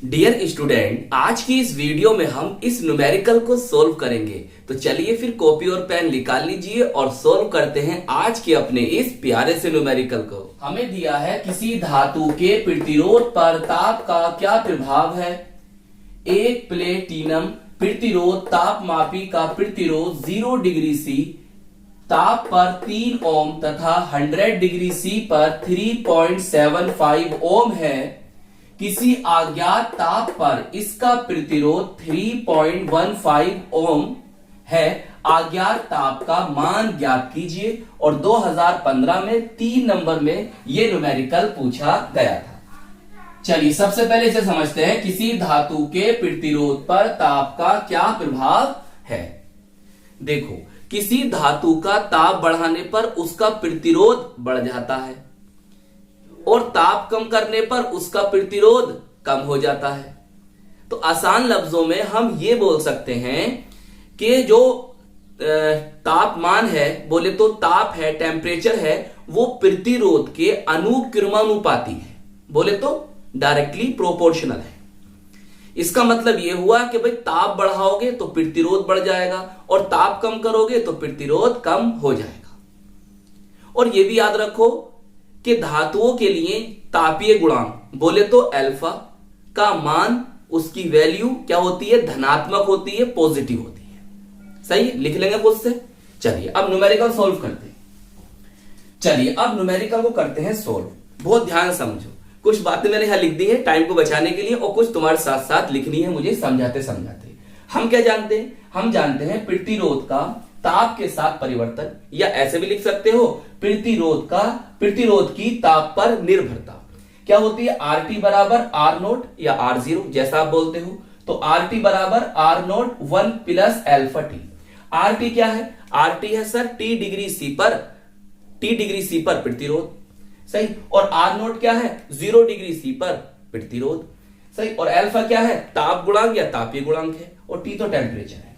Dear student, आज की इस वीडियो में हम इस न्यूमेरिकल को सोल्व करेंगे। तो चलिए फिर कॉपी और पेन निकाल लीजिए और सोल्व करते हैं आज के अपने इस प्यारे से न्यूमेरिकल को। हमें दिया है किसी धातु के प्रतिरोध पर ताप का क्या प्रभाव है। एक प्लेटिनम प्रतिरोध तापमापी का प्रतिरोध 0 डिग्री सी ताप पर 3 ओम तथा 100 डिग्री सी पर 3.75 ओम है। किसी अज्ञात ताप पर इसका प्रतिरोध 3.15 ओम है। अज्ञात ताप का मान ज्ञात कीजिए। और 2015 में 3 नंबर में यह न्यूमेरिकल पूछा गया था। चलिए सबसे पहले इसे समझते हैं। किसी धातु के प्रतिरोध पर ताप का क्या प्रभाव है। देखो, किसी धातु का ताप बढ़ाने पर उसका प्रतिरोध बढ़ जाता है और ताप कम करने पर उसका प्रतिरोध कम हो जाता है। तो आसान लफ्जों में हम ये बोल सकते हैं कि जो तापमान है, बोले तो ताप है, टेम्परेचर है, वो प्रतिरोध के अनुक्रमानुपाती है, बोले तो डायरेक्टली प्रोपोर्शनल है। इसका मतलब यह हुआ कि भाई ताप बढ़ाओगे तो प्रतिरोध बढ़ जाएगा और ताप कम करोगे तो प्रतिरोध कम हो जाएगा। और यह भी याद रखो कि धातुओं के लिए तापीय गुणांक, बोले तो अल्फा का मान, उसकी वैल्यू क्या होती है, धनात्मक होती है, पॉजिटिव होती है। सही, लिख लेंगे खुद से। चलिए अब न्यूमेरिकल सॉल्व करते हैं। चलिए अब न्यूमेरिकल को करते हैं सॉल्व। बहुत ध्यान समझो, कुछ बातें मैंने यहां लिख दी है टाइम को बचाने के लिए और कुछ तुम्हारे साथ साथ लिखनी है मुझे समझाते समझाते। हम क्या जानते हैं? हम जानते हैं प्रतिरोध का ताप के साथ परिवर्तन, या ऐसे भी लिख सकते हो प्रतिरोध की ताप पर निर्भरता क्या होती है। आर टी बराबर आर नोट या आर जीरो, जैसा आप बोलते हो। तो आर टी बराबर R naught 1 plus alpha T. R T क्या है? आर टी है सर टी डिग्री सी पर प्रतिरोध। सही। और आर नोट क्या है? 0 डिग्री सी पर प्रतिरोध। सही। और अल्फा क्या है? ताप गुणांक या तापीय गुणांक है। और टी तो टेम्परेचर है।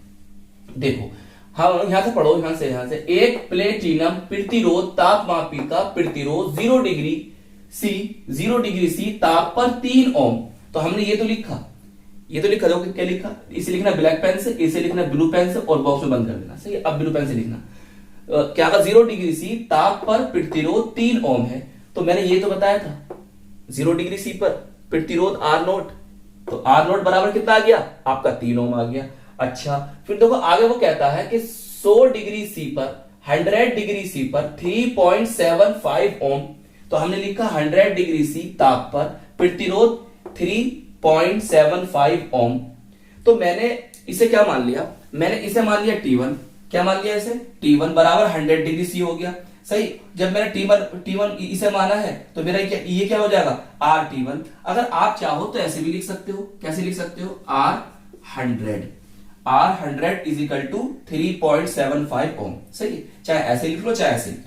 देखो, हाँ यहां से पढ़ो, यहां से एक प्लेटिनम प्रतिरोध तापमापी का प्रतिरोध 0 डिग्री सी ताप पर 3 ओम। तो हमने ये तो लिखा देखो क्या लिखा। इसे लिखना ब्लैक पेन से, इसे लिखना ब्लू पेन से और बॉक्स में बंद कर देना। सही। अब ब्लू पेन से लिखना क्या था, 0 डिग्री सी ताप पर प्रतिरोध 3 ओम है। तो मैंने ये तो बताया था 0 डिग्री सी पर प्रतिरोध आर नोट, तो आर नोट बराबर कितना आ गया आपका? 3 ओम आ गया। अच्छा, फिर देखो आगे वो कहता है कि 100 डिग्री सी पर 100 डिग्री सी पर 3.75 ओम। तो हमने लिखा 100 डिग्री सी ताप पर प्रतिरोध 3.75 ओम। तो मैंने इसे क्या मान लिया? मैंने इसे मान लिया T1। क्या मान लिया इसे? T1 बराबर 100 डिग्री सी हो गया। सही। जब मैंने T1 इसे माना है तो मेरा ये क्या हो जाएगा? RT1। अगर आप चाहो तो ऐसे भी लिख सकते हो। कैसे लिख सकते हो? R100 इज इक्वल टू 3.75 ओम। सही। चाहे ऐसे लिख लो चाहे ऐसे लिख लो।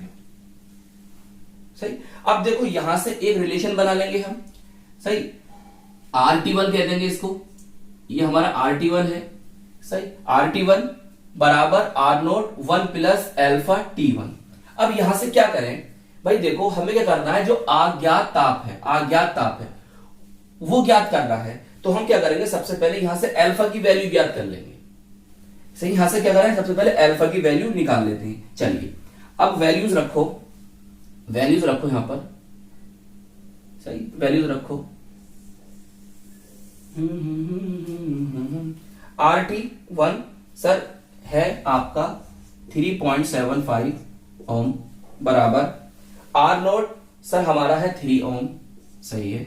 सही। अब देखो यहां से एक रिलेशन बना लेंगे हम। सही। RT1 कह देंगे इसको, ये हमारा RT1 है। सही। RT1 बराबर R note 1 plus alpha T1। अब यहां से क्या करें भाई? देखो हमें क्या करना है, जो अज्ञात ताप है वो ज्ञात करना है। तो हम क्या करेंगे, सबसे पहले यहां से अल्फा की वैल्यू ज्ञात कर लेंगे। सही। यहां से क्या करें, सबसे पहले अल्फा की वैल्यू निकाल लेते हैं। चलिए अब वैल्यूज रखो यहां पर। सही। वैल्यूज रखो। RT1 सर है आपका 3.75 ओम बराबर आर नोट सर हमारा है 3 ओम। सही है।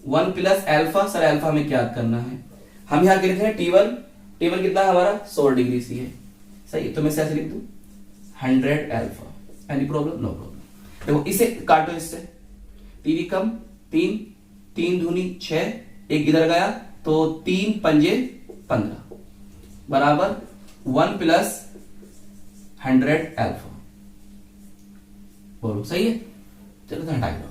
1 प्लस एल्फा, सर एल्फा हमें क्या करना है? हम यहां लिख रहे हैं T1 कितना है हमारा? 100 डिग्री सी है। सही है। तो मैं ऐसे लिख दूं 100 alpha. Any problem? No problem. देखो इसे काटो, इससे 3 कम 3 दूनी 6, एक इधर गया तो 3 पंजे 15 बराबर 1 प्लस 100 एल्फा। बोलो सही है। चलो तो हटाई दो।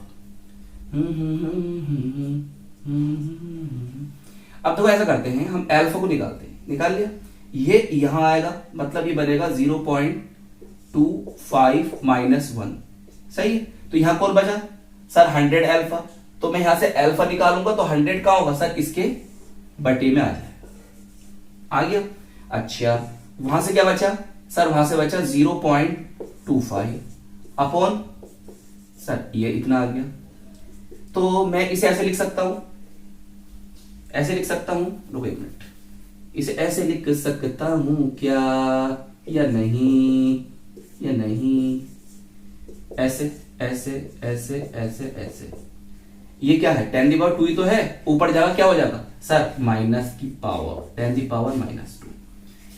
अब तो ऐसा करते हैं, हम एल्फा को निकालते हैं। निकाल लिया, ये यहां आएगा, मतलब ये बनेगा 0.25 माइनस 1। सही है। तो यहां कौन बचा सर? 100 एल्फा। तो मैं यहां से अल्फा निकालूंगा तो 100 कहां होगा सर, इसके बटे में आ जाएगा। आ गया। अच्छा वहां से क्या बचा सर, वहां से बचा 0.25 अपॉन सर ये इतना आ गया। तो मैं इसे ऐसे लिख सकता हूं, ऐसे लिख सकता हूं, रुको एक मिनट, इसे ऐसे लिख सकता हूं क्या या नहीं, या नहीं, ऐसे ऐसे ऐसे ऐसे ऐसे, ये क्या है 10⁻² ही तो है, ऊपर जाएगा क्या हो जाएगा सर माइनस की पावर 10⁻²।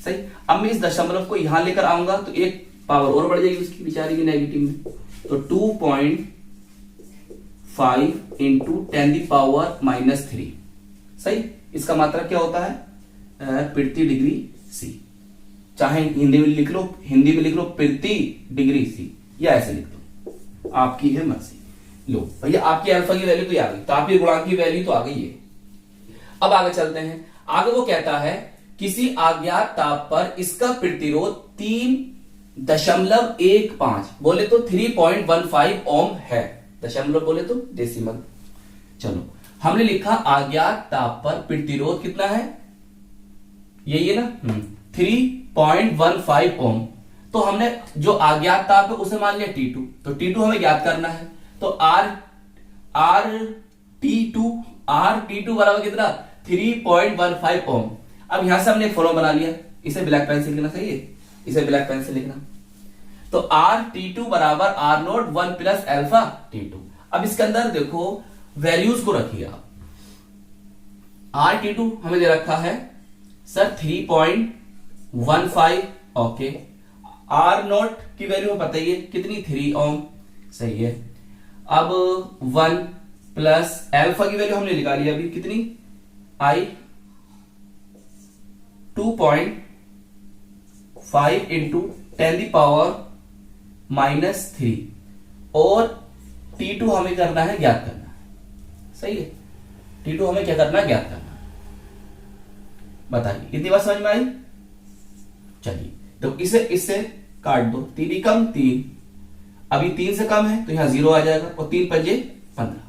सही। अब मैं इस दशमलव को यहां लेकर आऊंगा तो एक पावर और बढ़ जाएगी उसकी बेचारी की नेगेटिव में, तो 2.5 इंटू 10⁻³ सही। इसका मात्रक क्या होता है प्रति डिग्री सी, चाहे हिंदी में लिख लो, हिंदी में लिख लो प्रति डिग्री सी, या ऐसे लिख दो, आपकी है मर्जी। लो भैया आपकी अल्फा की वैल्यू तो आ गई, तो आपकी गुणांक की वैल्यू तो आ गई है। अब आगे चलते हैं। आगे वो कहता है किसी अज्ञात ताप पर इसका प्रतिरोध 3.15 बोले तो 3.15 ओम है, दशमलव बोले तो डेसिमल। चलो हमने लिखा अज्ञात ताप पर प्रतिरोध कितना है, यही है ना 3.15 ओम। तो हमने जो अज्ञात ताप है उसे मान लिया T2, तो T2 हमें ज्ञात करना है, तो R T2 बराबर कितना 3.15 ओम। अब यहां से हमने एक फॉर्मूला बना लिया, इसे ब्लैक पेन से लिखना, सही है, इसे ब्लैक पेन से लिखना। तो R बराबर R0 1 प्लस अल्फा T2। अब इसके अंदर देखो वैल्यूज को रखिए आप। R हमें दे रखा है सर 3.15, ओके। R0 की वैल्यू पता ही है कितनी 3 ओम, सही है। अब 1 प्लस अल्फा की वैल्यू हमने निकाली अभी कितनी आई 2.5 इंटू 10⁻³ और T2 हमें करना है ज्ञात करना, सही है। T2 हमें क्या करना है ज्ञात करना, बताइए इतनी बात समझ में आई। चलिए तो इसे इससे काट दो, 3 कम 3, अभी 3 से कम है तो यहां 0 आ जाएगा, और 3 पंजे 15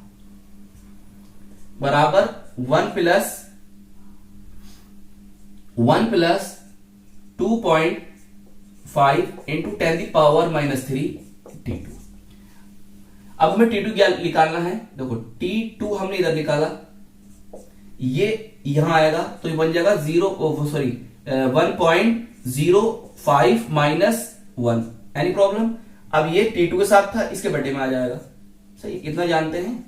बराबर 1 प्लस 2.5 इंटू 10⁻³ T2। अब हमें T2 क्या निकालना है, देखो T2 हमने इधर निकाला, ये यहां आएगा तो ये बन जाएगा 1.05 माइनस 1, एनी प्रॉब्लम। अब ये T2 के साथ था, इसके बटे में आ जाएगा, सही। इतना जानते हैं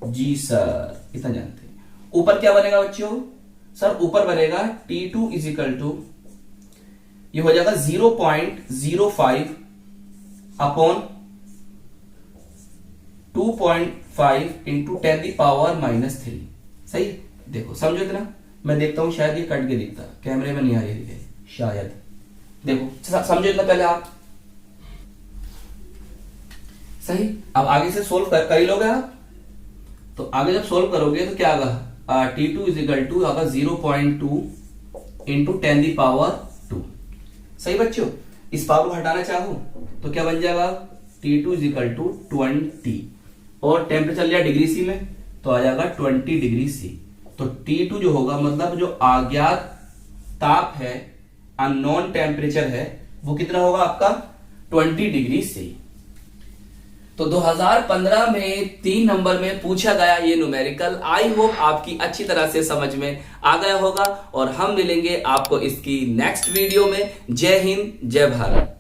जी सर, इतना जानते हैं। ऊपर क्या बनेगा बच्चों सर, ऊपर बनेगा T2 इज इक्वल टू ये हो जाएगा 0.05 अपॉन 2.5 इंटू 10⁻³। सही। देखो समझो इतना, मैं देखता हूं शायद ये कट के दिखता, कैमरे में नहीं आ रही है शायद, देखो समझो इतना पहले आप, सही। अब आगे से सोल्व कर ही लोगे आप, तो आगे जब सोल्व करोगे तो क्या आगा T2 इज इक्वल टू आगा 0.2 इंटू 10⁻²। सही बच्चों, इस पावर को हटाना चाहो तो क्या बन जाएगा T2 इज इक्वल टू 20, और टेम्परेचर लिया डिग्री सी में तो आ जाएगा 20 डिग्री सी। तो T2 जो होगा मतलब जो अज्ञात ताप है, अननोन टेम्परेचर है, वो कितना होगा आपका 20 डिग्री सी। तो 2015 में 3 नंबर में पूछा गया ये न्यूमेरिकल, आई होप आपकी अच्छी तरह से समझ में आ गया होगा, और हम मिलेंगे आपको इसकी नेक्स्ट वीडियो में। जय हिंद, जय भारत।